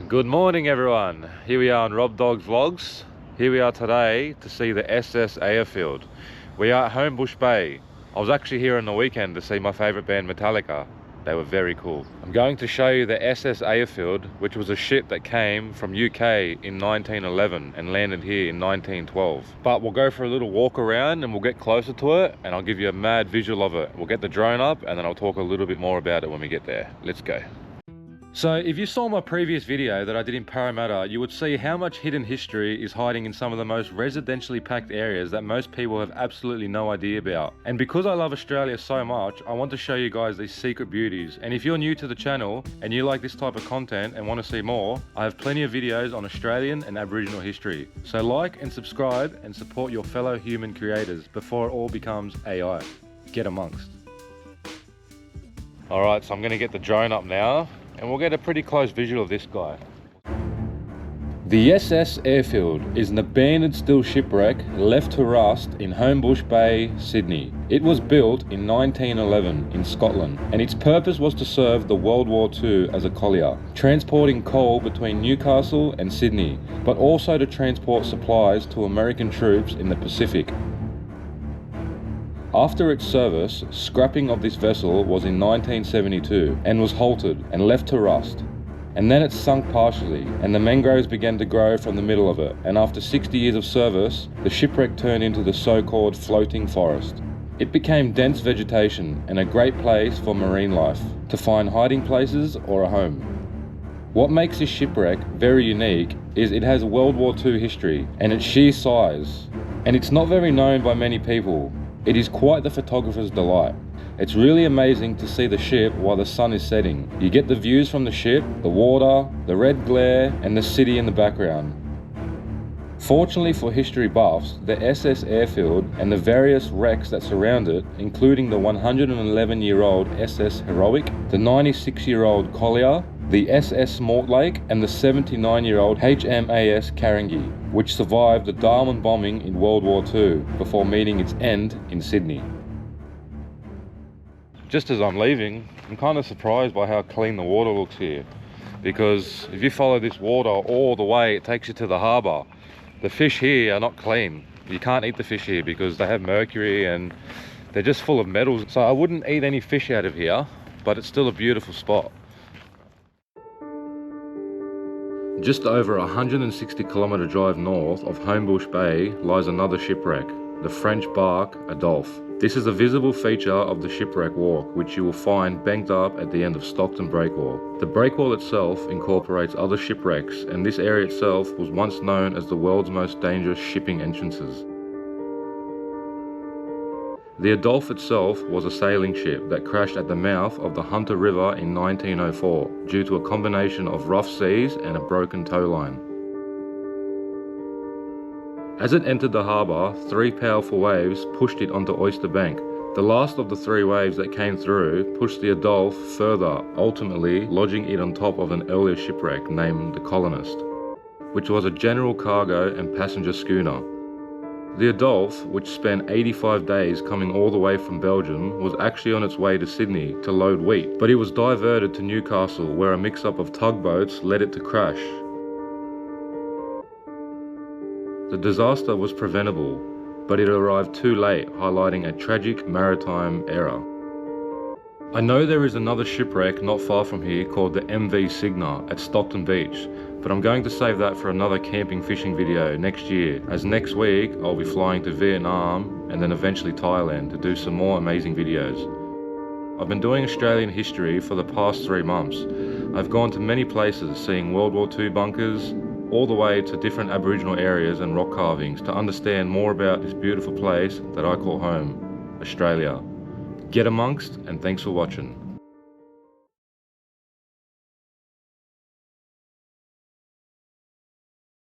Good morning everyone, here we are on rob.dogs.vlogs. Here we are today to see the SS Airfield. We are at Homebush Bay. I was actually here on the weekend to see my favourite band Metallica. They were very cool. I'm going to show you the SS Airfield, which was a ship that came from UK in 1911 and landed here in 1912. But we'll go for a little walk around and we'll get closer to it and I'll give you a mad visual of it. We'll get the drone up and then I'll talk a little bit more about it when we get there. Let's go. So if you saw my previous video that I did in Parramatta, you would see how much hidden history is hiding in some of the most residentially packed areas that most people have absolutely no idea about. And because I love Australia so much, I want to show you guys these secret beauties. And if you're new to the channel and you like this type of content and want to see more, I have plenty of videos on Australian and Aboriginal history. So like and subscribe and support your fellow human creators before it all becomes AI. Get amongst. Alright, so I'm going to get the drone up now and we'll get a pretty close visual of this guy. The SS Airfield is an abandoned steel shipwreck left to rust in Homebush Bay, Sydney. It was built in 1911 in Scotland, and its purpose was to serve the World War II as a collier, transporting coal between Newcastle and Sydney, but also to transport supplies to American troops in the Pacific. After its service, scrapping of this vessel was in 1972 and was halted and left to rust. And then it sunk partially and the mangroves began to grow from the middle of it, and after 60 years of service, the shipwreck turned into the so-called floating forest. It became dense vegetation and a great place for marine life, to find hiding places or a home. What makes this shipwreck very unique is it has World War II history and its sheer size, and it's not very known by many people. It is quite the photographer's delight. It's really amazing to see the ship while the sun is setting. You get the views from the ship, the water, the red glare, and the city in the background. Fortunately for history buffs, the SS Airfield and the various wrecks that surround it, including the 111-year-old SS Heroic, the 96-year-old Collier, the SS Mortlake, and the 79-year-old HMAS Karangi, which survived the Darwin bombing in World War II before meeting its end in Sydney. Just as I'm leaving, I'm kind of surprised by how clean the water looks here, because if you follow this water all the way, it takes you to the harbour. The fish here are not clean. You can't eat the fish here because they have mercury and they're just full of metals. So I wouldn't eat any fish out of here, but it's still a beautiful spot. Just over a 160-kilometre drive north of Homebush Bay lies another shipwreck, the French barque Adolphe. This is a visible feature of the shipwreck walk, which you will find banked up at the end of Stockton breakwall. The breakwall itself incorporates other shipwrecks, and this area itself was once known as the world's most dangerous shipping entrances. The Adolphe itself was a sailing ship that crashed at the mouth of the Hunter River in 1904 due to a combination of rough seas and a broken tow line. As it entered the harbour, three powerful waves pushed it onto Oyster Bank. The last of the three waves that came through pushed the Adolphe further, ultimately lodging it on top of an earlier shipwreck named the Colonist, which was a general cargo and passenger schooner. The Adolphe, which spent 85 days coming all the way from Belgium, was actually on its way to Sydney to load wheat, but it was diverted to Newcastle where a mix-up of tugboats led it to crash. The disaster was preventable, but it arrived too late, highlighting a tragic maritime error. I know there is another shipwreck not far from here called the MV Signa at Stockton Beach, but I'm going to save that for another camping fishing video next year, as next week I'll be flying to Vietnam and then eventually Thailand to do some more amazing videos. I've been doing Australian history for the past 3 months. I've gone to many places seeing World War II bunkers, all the way to different Aboriginal areas and rock carvings to understand more about this beautiful place that I call home, Australia. Get amongst, and thanks for watching.